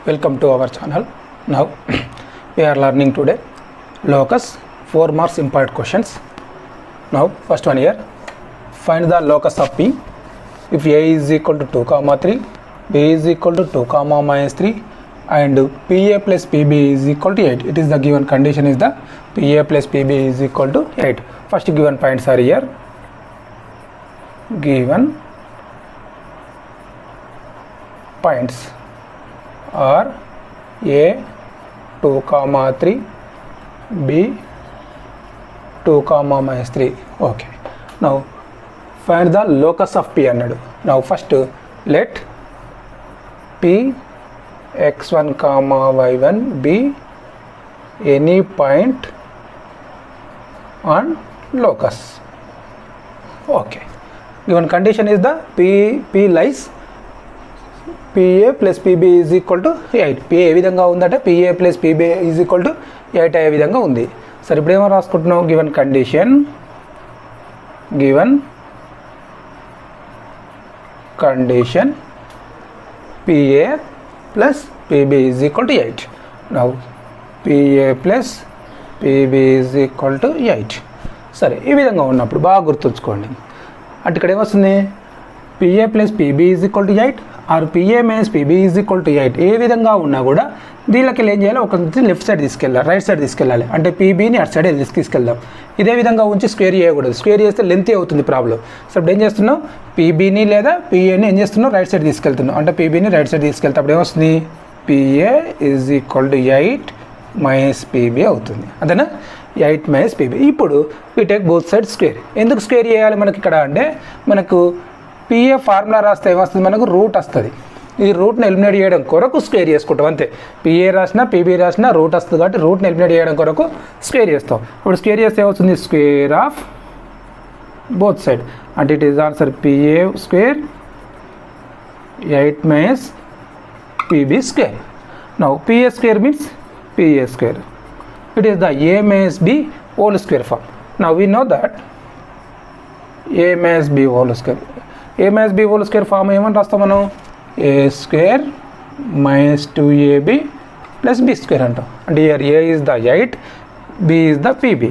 Welcome to our channel. Now we are learning today locus 4 marks impact questions. Now first one here, find the locus of P if A is equal to 2 comma 3, B is equal to 2 comma minus 3 and PA plus PB is equal to 8. It is the given condition is the PA plus PB is equal to 8. First given points are here. Given points are A 2 comma 3, B 2 comma minus 3. Okay. Now find the locus of P annadu. Now first let P x1 comma y1 be any point on locus. Okay. Given condition is the P lies PA plus PB is equal to 8. PA ఏ విధంగా ఉందంటే PA plus PB is equal to 8 అయ్యే విధంగా ఉంది. సరే ఇప్పుడు ఏమో రాసుకుంటున్నాం, given condition PA plus PB is equal to 8. Now PA plus PB is equal to 8. సరే ఈ విధంగా ఉన్నప్పుడు బాగా గుర్తుంచుకోండి. అంటే ఇక్కడ ఏమొస్తుంది, PA plus PB is equal to 8 or PA minus PB is equal to 8. ఏ విధంగా ఉన్నా కూడా దీనికి ఏం చేయాలి, ఒక లెఫ్ట్ సైడ్ తీసుకెళ్ళాలి, రైట్ సైడ్ తీసుకెళ్ళాలి. అంటే PBని అటు సైడ్ తీసుకెళ్దాం. ఇదే విధంగా ఉంచి స్క్వేర్ చేయకూడదు. స్క్వేర్ చేస్తే లెంత్ అవుతుంది ప్రాబ్లం. సో ఇప్పుడు ఏం చేస్తున్నాం, PBని లేదా PAని ఏం చేస్తున్నాం, రైట్ సైడ్ తీసుకెళ్తున్నాం. అంటే PBని రైట్ సైడ్ తీసుకెళ్తే అప్పుడు ఏమొస్తుంది, PA is equal to 8 minus PB అవుతుంది. అంతేనా, 8 మైనస్ PB. ఇప్పుడు we take both sides square. ఎందుకు స్క్వేర్ చేయాలి మనకి ఇక్కడ అంటే, మనకు PA ఫార్ములా రాస్తే ఏమొస్తుంది, మనకు రూట్ వస్తుంది. ఈ రూట్ని ఎలిమినేట్ చేయడం కొరకు స్క్వేర్ చేసుకుంటాం అంతే. PA రాసినా PB రాసినా రూట్ వస్తుంది కాబట్టి రూట్ని ఎలిమినేట్ చేయడం కొరకు స్క్వేర్ చేస్తాం. ఇప్పుడు స్క్వేర్ చేస్తే ఏమవుతుంది, స్క్వేర్ ఆఫ్ బోత్ సైడ్. అంటే it is answer PA square 8 minus PB square. Now PA square means PA square. It is the A minus B whole square form. Now we know that A minus B whole square. A minus B whole square form ఏమని రాస్తాం మనం, A square minus 2AB plus B square అంటాం. అంటే here A is the 8, B is the PB.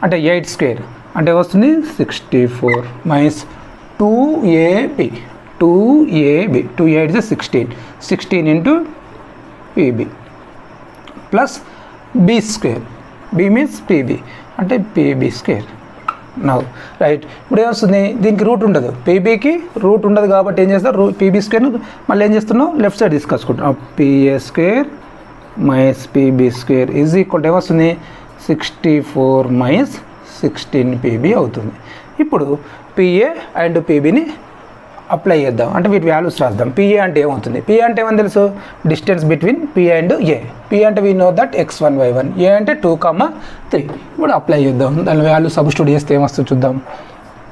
అంటే 8 square అంటే వస్తుంది 64 minus 2AB 2 8 is 16 into PB plus B square. B means PB అంటే PB square. Now right, ఇప్పుడు ఏమొస్తుంది, దీనికి route ఉండదు, PBకి రూట్ ఉండదు కాబట్టి ఏం చేస్తారు, PB స్క్వేర్ మళ్ళీ ఏం చేస్తున్నాం, లెఫ్ట్ సైడ్ తీసుకొచ్చుకుంటాం. PA square minus PB square is equal ఏమొస్తుంది, 64 మైనస్ 16 PB అవుతుంది. ఇప్పుడు PA అండ్ PBని అప్లై చేద్దాం. అంటే వీటి వాల్యూస్ రాద్దాం. PA అంటే ఏమవుతుంది, PA అంటే ఏమని తెలుసు, distance between P and A. P అంటే we know that x1 y1, A అంటే 2, 3. ఇప్పుడు అప్లై చేద్దాం. దాని వాల్యూ సబ్స్టిట్యూట్ చేస్తే ఏమొస్తుంది చూద్దాం.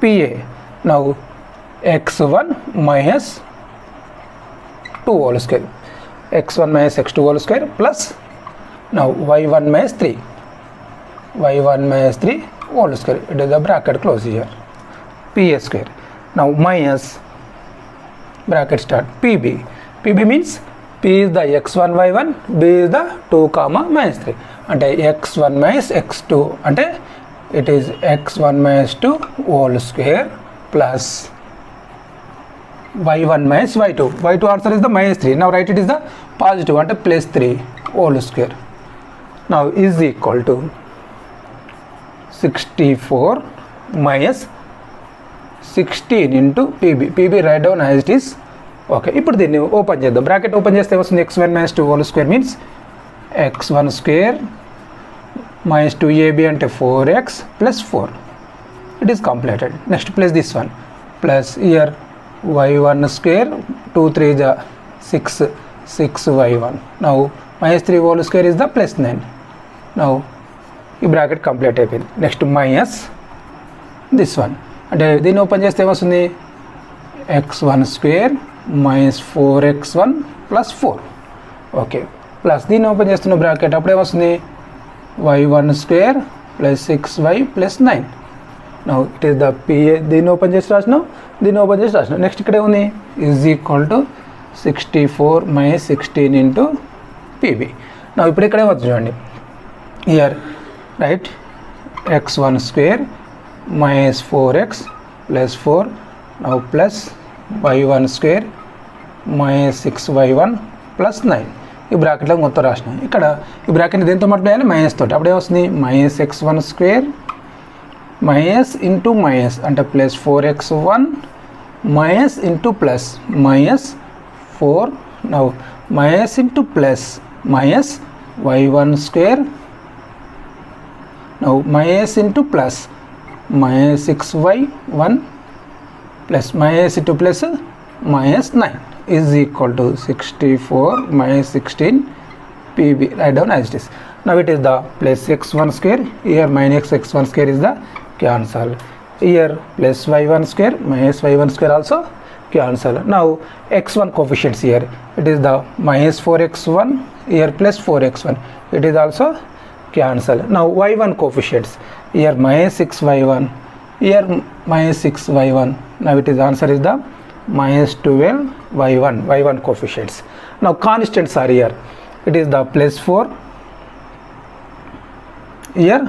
PA now x1 minus 2 whole square, x1 minus x2 whole square plus now y1 minus 3 whole square. It is the bracket close here. PA square now minus bracket start PB means P is the x1 y1, B is the 2 minus 3. అంటే x1 minus x2 అంటే it is x1 minus 2 whole square plus y1 minus y2 answer is the minus 3. Now write it is the positive అంటే plus 3 whole square. Now is equal to 64 minus 16 into PB write down as it is. Okay, ఇప్పుడు దీన్ని open చేద్దాం. Bracket open చేస్తే వస్తుంది x1 minus 2 whole square means x1 square minus 2AB అంటే 4x plus 4. It is completed. Next plus this one plus year y1 square 2 3 6y1. Now minus 3 whole square is the plus 9. Now ఈ bracket complete అయిపోయింది. Next minus this one అంటే దీన్ని open చేస్తే ఏమొస్తుంది, x1 square minus 4x1 plus 4. Okay, plus దీన్ని open చేస్తున్న bracket అప్పుడు ఏమొస్తుంది, y1 square plus 6y plus 9. Now it is the PA. దీన్ని ఓపెన్ చేసి రాసినాం, నెక్స్ట్ ఇక్కడ ఏముంది, is equal to 64 minus 16 into PB. నా ఇప్పుడు ఇక్కడ ఏమవుతుంది చూడండి, here right x1 square minus 4x plus 4 now plus y1 square minus 6y1 plus 9. ఈ బ్రాకెట్లో మొత్తం రాసినాం. ఇక్కడ ఈ బ్రాకెట్ దేంతో మల్టిప్లై చేయాలి, మైనస్ తోటి. అప్పుడే వస్తుంది minus x1 square minus into minus అంటే plus 4x1 minus into plus minus 4 now minus into plus minus y1 square now minus into plus minus 6y1 plus minus into plus minus 9 is equal to 64 minus 16 pb. Write down as it is. Now it is the plus x1 square, here minus x1 square is the cancel, here plus y1 square minus y1 square also cancel. Now x1 coefficients, here it is the minus 4x1, here plus 4x1, it is also cancel. Now y1 coefficients, here minus 6y1, here minus 6y1. Now it is answer is the minus 12y1 coefficients. Now constants are here, it is the plus 4, here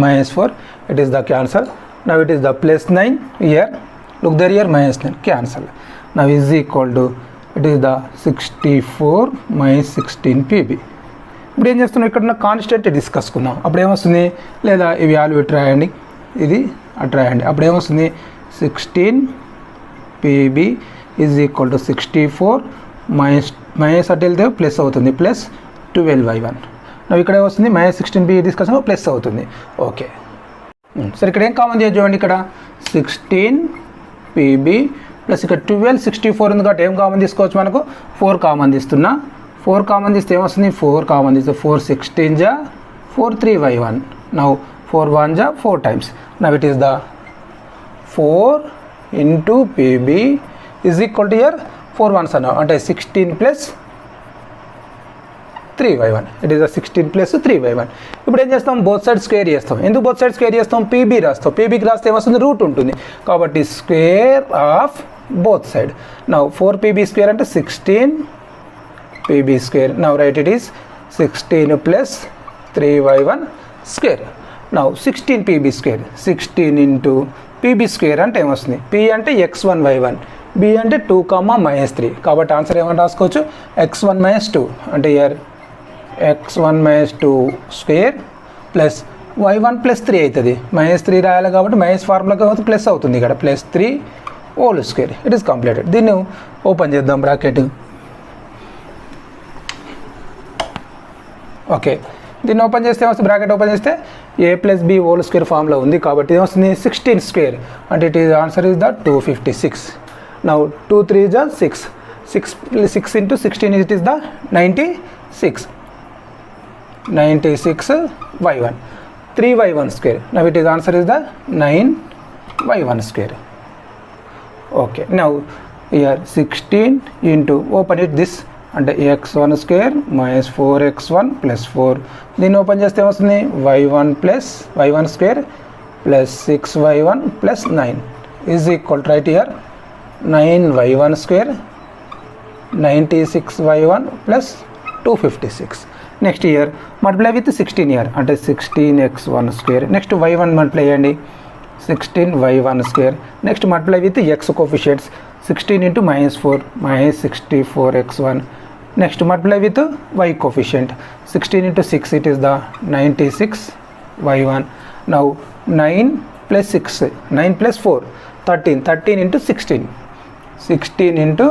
minus 4, it is the cancel. Now it is the plus 9, here look there, here minus 9 cancel. Now is equal to it is the 64 minus 16 pb. ఇప్పుడు ఏం చేస్తున్నాం, ఇక్కడ ఉన్న constant discuss కుందాం. అప్పుడు ఏమొస్తుంది, లేదా ఈ value ఇటు రాయండి, ఇది అటు రాయండి. అప్పుడు ఏమొస్తుంది 16 pb is equal to 64 minus అటు వెళ్తే ప్లస్ అవుతుంది, ప్లస్ 12y1. నువ్వు ఇక్కడ వస్తుంది మైనస్ 16 pb తీసుకొస్తాము, ప్లస్ అవుతుంది. ఓకే సరే, ఇక్కడ ఏం కామన్ చేయొచ్చు చూడండి, ఇక్కడ 16 pb ప్లస్ ఇక్కడ 12 64 ఉంది కాబట్టి ఏం కామన్ తీసుకోవచ్చు, మనకు 4 కామన్ తీస్తున్నా. 4 కామన్ తీస్తే ఏమొస్తుంది, 4 కామన్ తీస్తే 4 16 జా 4 3y1. నౌ 4 1 జా 4 times. Now it is the 4 into pb is equal to here 4 ones అన్నావు అంటే 16 plus 3y1. It is 16 plus 3y1. ఇప్పుడు ఏం చేస్తాం, బోత్ సైడ్ స్క్వేర్ చేస్తాం. ఎందుకు బోత్ సైడ్ స్క్వేర్ చేస్తాం, పీబీ రాస్తాం. పీబీకి రాస్తే ఏమొస్తుంది, రూట్ ఉంటుంది కాబట్టి square of both side. Now 4 pb square అంటే 16 pb square. Now right it is 16 plus 3y1 square. Now 16 pb square 16 into pb square అంటే ఏమొస్తుంది, p అంటే x1 y1, b అంటే 2 మైనస్ 3 కాబట్టి ఆన్సర్ ఏమని రాసుకోవచ్చు, x1 మైనస్ 2 అంటే year x1 minus 2 square plus y1 plus 3 అవుతుంది. మైనస్ 3 రాయాలి కాబట్టి మైనస్ ఫార్ములాకి ప్లస్ అవుతుంది, ఇక్కడ plus 3 whole square. It is completed. దీన్ని ఓపెన్ చేద్దాం బ్రాకెట్. ఓకే, దీన్ని ఓపెన్ చేస్తే ఏమొస్తుంది, బ్రాకెట్ ఓపెన్ చేస్తే ఏ ప్లస్ బి హోల్ స్క్వేర్ ఫామ్లో ఉంది కాబట్టి ఏమొస్తుంది 16 స్క్వేర్ అంటే it is answer is the 256. Now 2 3 జా 6 6 into 16 it is the 96 y1 3y1 square. Now it is answer is the 9y1 square. Okay, now year 16 into open it this అంటే x1 square minus 4x1 plus 4. దీన్ని open చేస్తే ఏమొస్తుంది, y1 square plus 6y1 plus 9 is equal right year 9y1 square 96y1 plus 256. Next year multiply with 16 year అంటే 16x1 square. Next y1 multiply చేయండి 16y1 square. Next multiply with x కోఫిషియెంట్స్ 16 into minus 4 minus 64x1. Next multiply with y coefficient 16 into 6 it is the 96y1. Now 9 plus 6 9 plus 4 13 into 16 into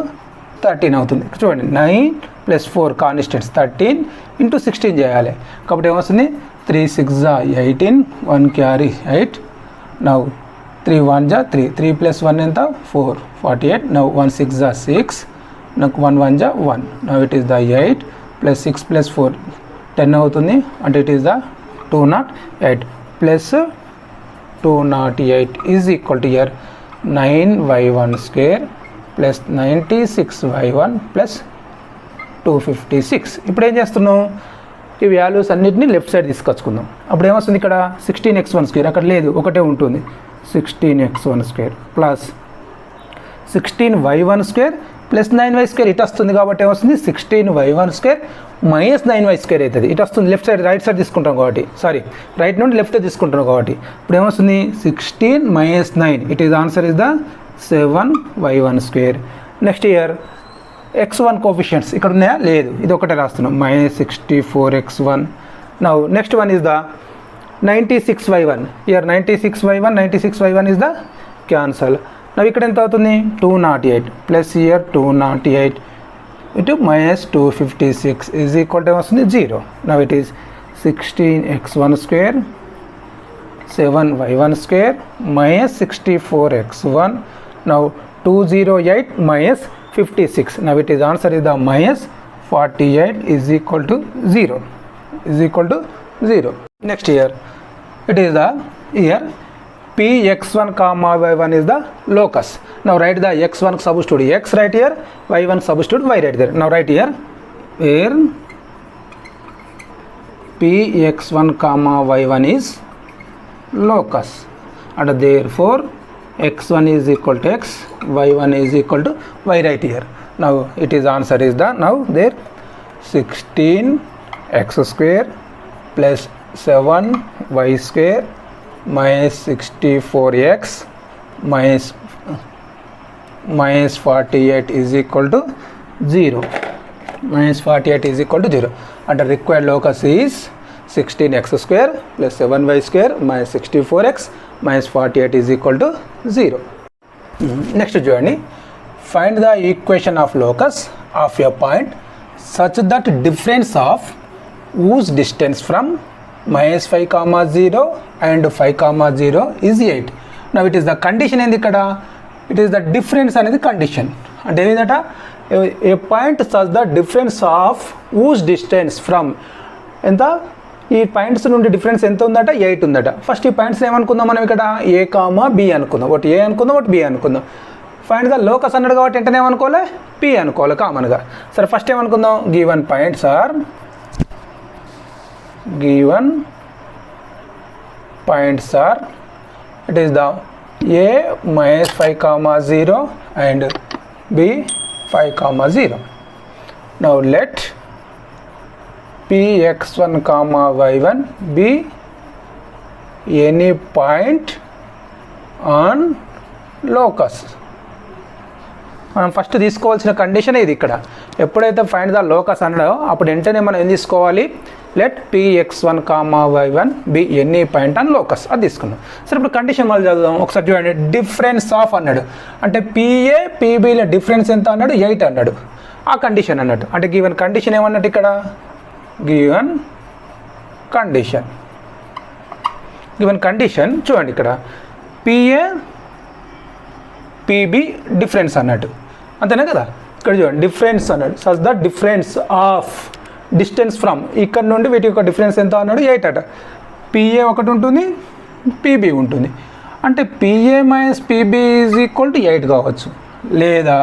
13 అవుతుంది. చూడండి 9 plus 4 constants 13 into 16 చేయాలి కాబట్టి ఏమొస్తుంది 3 6 జా 18 1 carry 8. Now 3 1 జా 3 plus 1 ఎంత 4 48. Now 1 6 జా 6 నాకు 1 1 జా 1. Now it is the 8 plus 6 plus 4 10 అవుతుంది అంటే it is the 208 plus 208 is equal to year 9y1 square plus 96y1 plus 256. ఇప్పుడు ఏం చేస్తున్నాం, ఈ వాల్యూస్ అన్నిటిని లెఫ్ట్ సైడ్ తీసుకొచ్చుకుందాం. అప్పుడు ఏమొస్తుంది, ఇక్కడ 16x1 స్క్వేర్ అక్కడ లేదు, ఒకటే ఉంటుంది 16x1 square plus 16y1 square plus 9y² ఇటు వస్తుంది కాబట్టి ఏమొస్తుంది 16y1² మైనస్ 9y² అవుతుంది. ఇటు వస్తుంది లెఫ్ట్ సైడ్ రైట్ సైడ్ తీసుకుంటాం కాబట్టి రైట్ నుండి లెఫ్ట్ తీసుకుంటాం కాబట్టి ఇప్పుడు ఏమొస్తుంది 16 minus 9 it is answer is the 7y1². Next year x1 coefficients ఇక్కడ ఉన్నాయా లేదు, ఇది ఒకటే రాస్తున్నాం -64x1. Now next one is the 96y1. Year 96y1 is the cancel. నవ్వు ఇక్కడ ఎంత అవుతుంది 208 ప్లస్ ఇయర్ 208 ఇటు -256 ఈజ్ ఈక్వల్ టు వస్తుంది 0. Now it is 16x1² 7y1² -64x1. Now 208 -56. Now it is answer is the -48 is equal to 0. Next here it is the here Px1 comma y1 is the locus. Now write the x1 substitute x right here, y1 substitute y right there. Now write here where Px1 comma y1 is locus and therefore x1 is equal to x, y1 is equal to y right here. Now it is answer is the now there 16x² plus 7y² minus 64x minus 48 is equal to 0. And the required locus is 16x² plus 7y² minus 64x minus 48 is equal to 0. Next journey, find the equation of locus of a point such that difference of whose distance from -5, 0 and 5, 0 is 8. Now it is the condition in the kada, it is the difference and the condition. And then that a point such that difference of whose distance from and the ఈ points నుండి difference ఎంత ఉందట 8 ఉందట. First ఈ points ఏమనుకుందాం మనం ఇక్కడ a, b అనుకుందాం. ఒకటి ఏ అనుకుందాం, ఒకటి బి అనుకుందాం. ఫైండ్ ద లోకస్ అన్నాడు కాబట్టి వెంటనే ఏమనుకోవాలి p అనుకోవాలి కామన్గా. సరే ఫస్ట్ ఏమనుకుందాం given points are it is the a -5, 0 and b 5, 0. Now let Px1, y1 be any point on locus. మనం ఫస్ట్ తీసుకోవాల్సిన కండిషన్ ఇది. ఇక్కడ ఎప్పుడైతే ఫైండ్ ద లోకస్ అన్నాడో అప్పుడు వెంటనే మనం ఏం తీసుకోవాలి let Px1, y1 be any point on locus అది తీసుకున్నాం. సరే ఇప్పుడు కండిషన్ మళ్ళీ చదువుదాం ఒకసారి చూడండి. డిఫరెన్స్ ఆఫ్ అన్నాడు అంటే PA PBల డిఫరెన్స్ ఎంత అన్నాడు 8 అన్నాడు. ఆ కండిషన్ అన్నట్టు అంటే గివెన్ కండిషన్ ఏమన్నట్టు ఇక్కడ గివెన్ కండిషన్ చూడండి ఇక్కడ PA PB డిఫరెన్స్ అన్నట్టు అంతేనా కదా. ఇక్కడ చూడండి డిఫరెన్స్ అన్నాడు such the difference of distance from ఇక్కడ నుండి వీటి యొక్క డిఫరెన్స్ ఎంత అన్నాడు 8 అట. PA ఒకటి ఉంటుంది PB ఉంటుంది అంటే PA - PB is equal to 8 కావచ్చు లేదా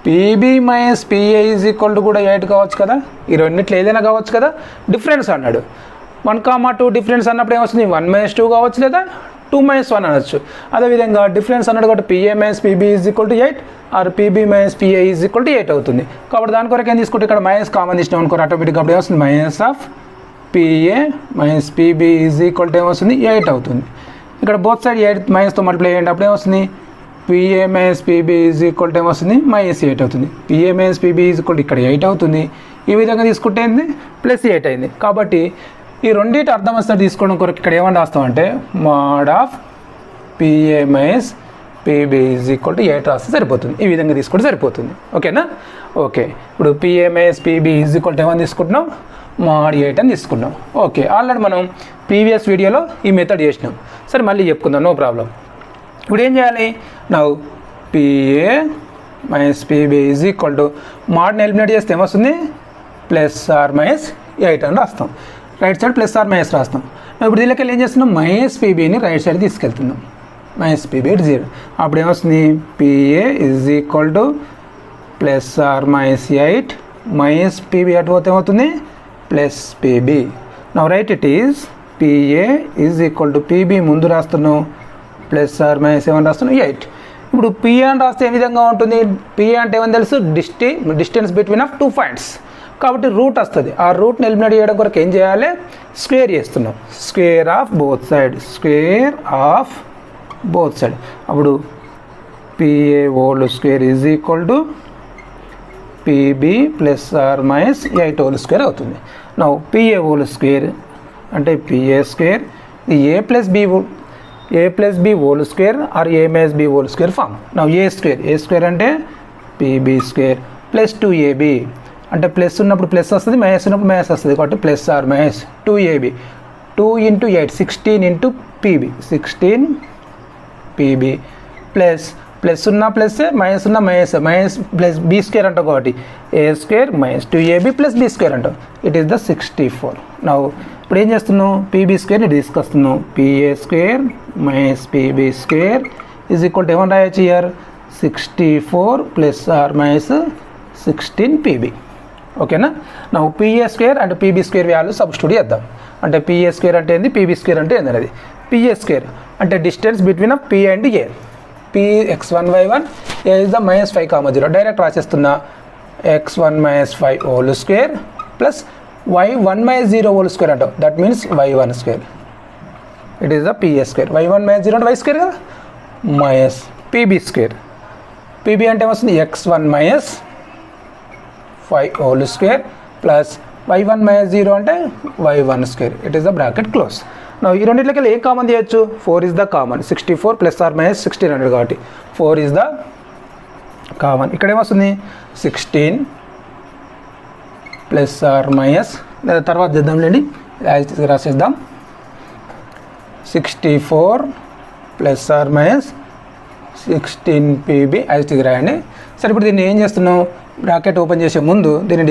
PB - PA is equal to కూడా 8 కావచ్చు కదా. ఈ రెండిట్లో ఏదైనా కావచ్చు కదా. డిఫరెన్స్ అన్నాడు 1, 2 డిఫరెన్స్ అన్నప్పుడు ఏమొస్తుంది 1 - 2 కావచ్చు లేదా 2 - 1 అనొచ్చు. అదేవిధంగా డిఫరెన్స్ అన్నాడు కాబట్టి PA - PB is equal to 8 or PB - PA is equal to 8 అవుతుంది. కాబట్టి దాని కొరకు ఏం తీసుకుంటే ఇక్కడ మైనస్ కామన్ తీసినాం అనుకో ఆటోమేటిక్గా అప్పుడు ఏమొస్తుంది -PA - PB is equal to ఏమొస్తుంది 8 అవుతుంది. ఇక్కడ బోత్ సైడ్ 8 మైనస్తో మల్టిప్లై చేయండి అప్పుడు ఏమొస్తుంది PA - PB is equal to ఏమొస్తుంది -8 అవుతుంది. PA - PB is equal to ఇక్కడ 8 అవుతుంది. ఈ విధంగా తీసుకుంటే ఏంది +8 అయింది. కాబట్టి ఈ రెండింటి అర్థం వస్తే తీసుకోవడం కొరకు ఇక్కడ ఏమని రాస్తామంటే mod of PA - PB is equal to 8 రాస్తే సరిపోతుంది. ఈ విధంగా తీసుకుంటే సరిపోతుంది. ఓకేనా. ఓకే ఇప్పుడు PA - PB is equal to ఏమని తీసుకుంటున్నాం mod 8 అని తీసుకున్నాం. ఓకే ఆల్రెడీ మనం ప్రీవియస్ వీడియోలో ఈ మెథడ్ చేసినాం. సరే మళ్ళీ చెప్పుకుందాం నో ప్రాబ్లం. ఇప్పుడు ఏం చేయాలి now PA - PB is equal to మోడ్ని ఎలిమినేట్ చేస్తే ఏమొస్తుంది +8 అని రాస్తాం. రైట్ సైడ్ +/- రాస్తాం. ఇప్పుడు దీనికి వెళ్ళి ఏం చేస్తున్నాం -PBని రైట్ సైడ్ తీసుకెళ్తున్నాం -PB 0 అప్పుడు ఏమొస్తుంది PA is equal to +/-8 -PB అటు పోతే ఏమవుతుంది +PB. Now right it is PA is equal to PB ముందు రాస్తున్నాం +/- ఏమని రాస్తున్నాం 8. ఇప్పుడు పి అని రాస్తే ఏ విధంగా ఉంటుంది, పి అంటే ఏమని తెలుసు, డిస్టెన్స్ బిట్వీన్ ఆఫ్ 2 పాయింట్స్. కాబట్టి రూట్ వస్తుంది. ఆ రూట్ని ఎలిమినేట్ చేయడం కొరకు ఏం చేయాలి, స్క్వేర్ చేస్తున్నాం. Square of both side, square of both side. అప్పుడు P A whole square is equal to P B plus or minus 8 whole square అవుతుంది. నౌ పిఏ హోల్ స్క్వేర్ అంటే P A square a plus b whole square or a minus B whole square form. Now a square అంటే P B square plus 2ab అంటే plus ఉన్నప్పుడు plus వస్తుంది, minus ఉన్నప్పుడు minus వస్తుంది. కాబట్టి plus or minus 2ab 2 × 8 16 × pb 16 pb plus ఉన్న plus, minus ఉన్న minus plus be square అంటాం. కాబట్టి a square minus 2ab plus be square అంటాం. It is the 64. నా ఇప్పుడు ఏం చేస్తున్నాం, పీబీ స్క్వేర్ని తీసుకొస్తున్నాం. P A square minus P B square is equal to ఏమని రాయొచ్చు ఇయర్ 64 ప్లస్ ఆర్ మైనస్ 16 pb. ఓకేనా. నా P A square and PB square value substitute చేద్దాం. అంటే పిఏ స్క్వేర్ అంటే ఏంది, పీబీ స్క్వేర్ అంటే ఏంది అనేది. పిఏ స్క్వేర్ అంటే distance between of P and A. P x1 y1, A is the -5, 0. Direct రాసేస్తున్నా. x1 - 5 whole square plus y1 - 0 whole square అంటాం. That means y1 square. It is the P A square. y1 - 0 అంటే y square కదా, minus P B square. P B అంటే ఏమొస్తుంది, x1 - 5 whole square plus y1 - 0 అంటే y1 square. It is the bracket close. ఈ రెండింటికి ఏ common చేయొచ్చు, 4 is the common. 64 plus or minus 1600 కాబట్టి 4 ఇస్ ద కామన్. ఇక్కడ ఏమొస్తుంది 16 ప్లస్ ఆర్ మైనస్, తర్వాత చేద్దాంలేండి, రాసేద్దాం. 64 plus or minus 16 pb as it రాయండి. సరే ఇప్పుడు దీన్ని ఏం చేస్తున్నాం, బ్రాకెట్ ఓపెన్ చేసే ముందు దీన్ని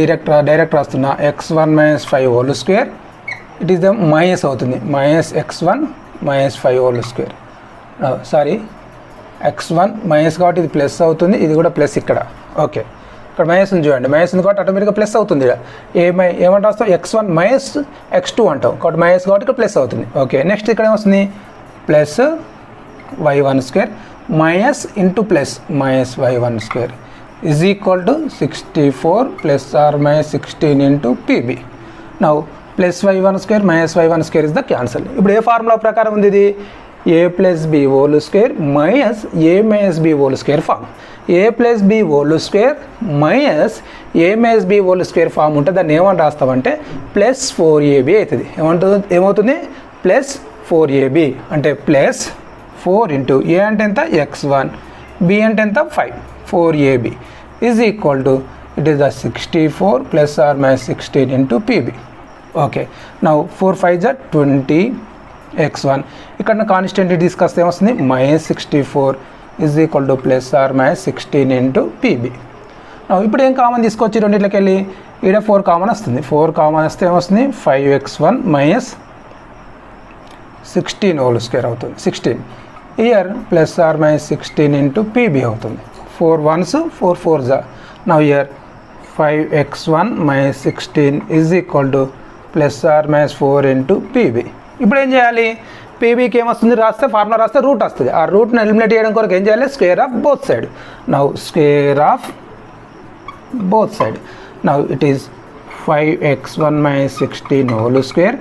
డైరెక్ట్ రాస్తున్నా. x1 - 5 whole square it is the minus అవుతుంది, -x1 - 5 whole square. Sorry x1 minus కాబట్టి ఇది ప్లస్ అవుతుంది, ఇది కూడా ప్లస్ ఇక్కడ. ఓకే, ఇక్కడ మైనస్ ఉంది చూడండి, మైనస్ ఉంది కాబట్టి ఆటోమేటిక్గా ప్లస్ అవుతుంది. ఏమంటే వస్తాం, x1 - x2 అంటాం కాబట్టి మైనస్ కాబట్టి ఇక్కడ ప్లస్ అవుతుంది. ఓకే, నెక్స్ట్ ఇక్కడ ఏమొస్తుంది, plus y1 square minus into plus minus y1 square is equal to 64 plus or minus 16 into P B. Now plus y1 square minus y1 square is the cancel. ఇప్పుడు ఏ formula ప్రకారం ఉంది ఇది, a plus b whole square minus a minus B whole square form. A plus b whole square minus a minus B whole square form ఉంటే దాన్ని ఏమని రాస్తామంటే plus 4ab అవుతుంది. ఏమవుతుంది ప్లస్ 4ab అంటే ప్లస్ 4 ఇంటూ ఏ అంటే ఎంత x1, బి అంటే ఎంత 5, 4ab is equal to it is the 64 plus or minus 16 into PB. Okay, now 4 5 జా 20 x1. ఇక్కడ కాన్స్టెంట్ తీసుకొస్తే ఏమొస్తుంది, -64 is equal to plus or minus 16 into PB. ఇప్పుడు ఏం కామన్ తీసుకోవచ్చు రెండింటికి వెళ్ళి, ఇక్కడ 4 కామన్ వస్తుంది. 4 కామన్ వస్తే ఏమొస్తుంది, 5x1 మైనస్ 16 హోల్ స్క్వేర్ అవుతుంది. 16 year plus or minus 16 into PB అవుతుంది. 4 1s 4 4s. Now year 5x1 minus 16 is equal to plus or minus 4 into PB. ఇప్పుడు ఏం చేయాలి, పీబీకి ఏమొస్తుంది రాస్తే, ఫార్ములా రాస్తే రూట్ వస్తుంది. ఆ రూట్ని ఎలిమినేట్ చేయడం కొరకు ఏం చేయాలి, square of both side. Now square of both side. Now it is 5x1 minus 16 whole square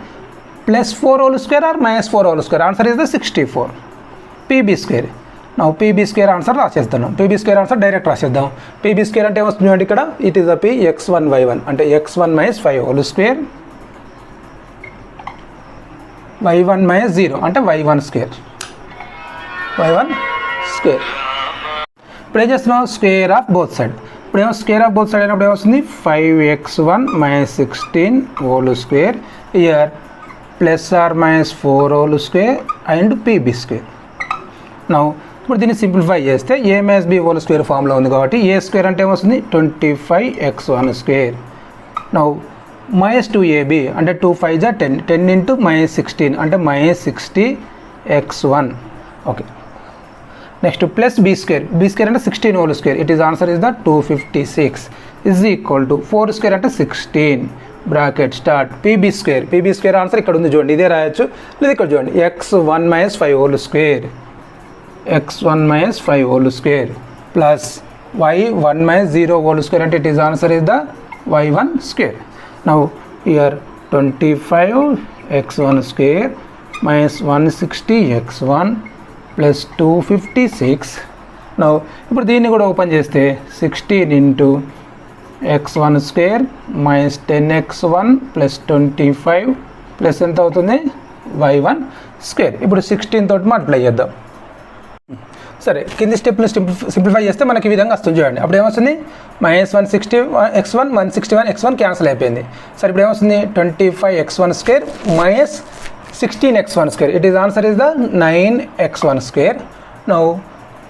plus 4 whole square or minus 4 whole square. Answer is the 64 P B square. నా P B square answer రాసేస్తాను. P B square answer direct రాసేద్దాం. P B square అంటే ఏమొస్తుంది అంటే ఇక్కడ it is the P x1 y1 అంటే x1 minus 5 whole square y1 minus 0 అంటే y1 square. ఇప్పుడు ఏం చేస్తున్నాం, స్క్వేర్ ఆఫ్ బోత్ సైడ్. ఇప్పుడు ఏమో స్క్వేర్ ఆఫ్ బోత్ సైడ్ అయినప్పుడు ఏమొస్తుంది, 5x1 minus 16 whole square year plus or minus 4 whole square and PB square. Now ఇప్పుడు దీన్ని సింప్లిఫై చేస్తే a minus B whole square ఫామ్లో ఉంది కాబట్టి ఏ స్క్వేర్ అంటే ఏమొస్తుంది, 25x1 square. Now minus 2ab అంటే 2 5 జా 10, 10 ఇంటూ మైనస్ 16 అంటే minus 60x1. Okay, next plus be square. B square అంటే 16 whole square. It is answer is the 256 is equal to 4 square అంటే 16 bracket start PB square. PB square answer ఇక్కడ ఉంది చూడండి, ఇదే రాయొచ్చు. లేదా ఇక్కడ చూడండి x1 minus 5 whole square x1 minus 5 whole square plus y1 minus 0 whole square, and it is answer is the y1 square. Now here 25 x1 square minus 160 x1 plus 256. Now ఇప్పుడు దీన్ని కూడా ఓపెన్ చేస్తే 16 into x1 square minus 10x1 plus 25 plus ఎంత అవుతుంది y1 square. ఇప్పుడు 16 తోటి multiply చేద్దాం. సరే కింది స్టెప్ని సింప్లిఫై చేస్తే మనకి ఈ విధంగా వస్తుంది చూడండి. అప్పుడు ఏమొస్తుంది మైనస్ 160 x1 161 x1 క్యాన్సిల్ అయిపోయింది. సరే ఇప్పుడు ఏమొస్తుంది 25 x1 square minus 16 x1 square. It is answer is the 9 x1 square. Now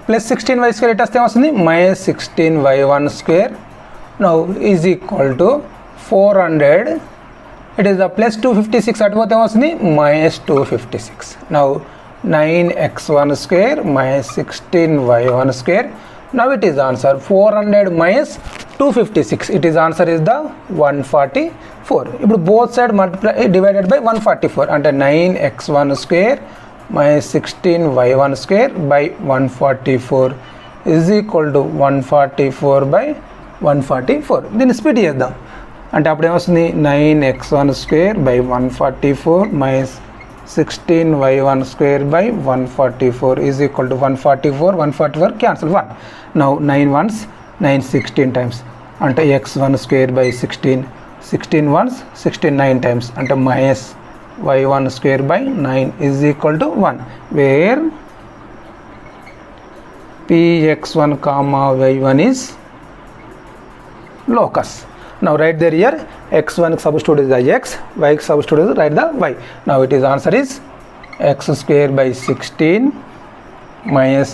plus 16 y square it వస్తే ఏమొస్తుంది minus 16 y1 square. Now is equal to 400. It is the plus 256 at both was minus 256. Now 9x1 square minus 16y1 square. Now it is answer 400 minus 256. It is answer is the 144. If both side multiply divided by 144 and 9x1 square minus 16y1 square by 144 is equal to 144 by 144. Then split చేద్దాం. అంటే అప్పుడు ఏమొస్తుంది 9x1 square by 144 minus 16y1 square by 144 is equal to 144 cancel 1. Now 9 ones 9 16 times అంటే x1 square by 16 ones 69 times అంటే minus y1 square by 9 is equal to 1 where px1 comma y1 is locus. Now write there here x1 substitute is the x, y substitute is write the y. Now it is answer is x square by 16 minus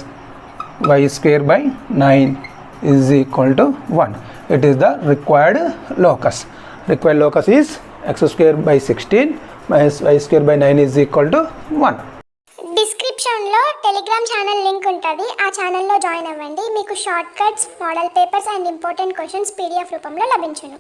y square by 9 is equal to 1. It is the required locus. Required locus is x square by 16 minus y square by 9 is equal to 1. డిస్క్రిప్షన్లో Telegram channel link ఉంటుంది. ఆ ఛానల్లో join అవ్వండి. మీకు short cuts, model papers and important questions PDF రూపంలో లభించును.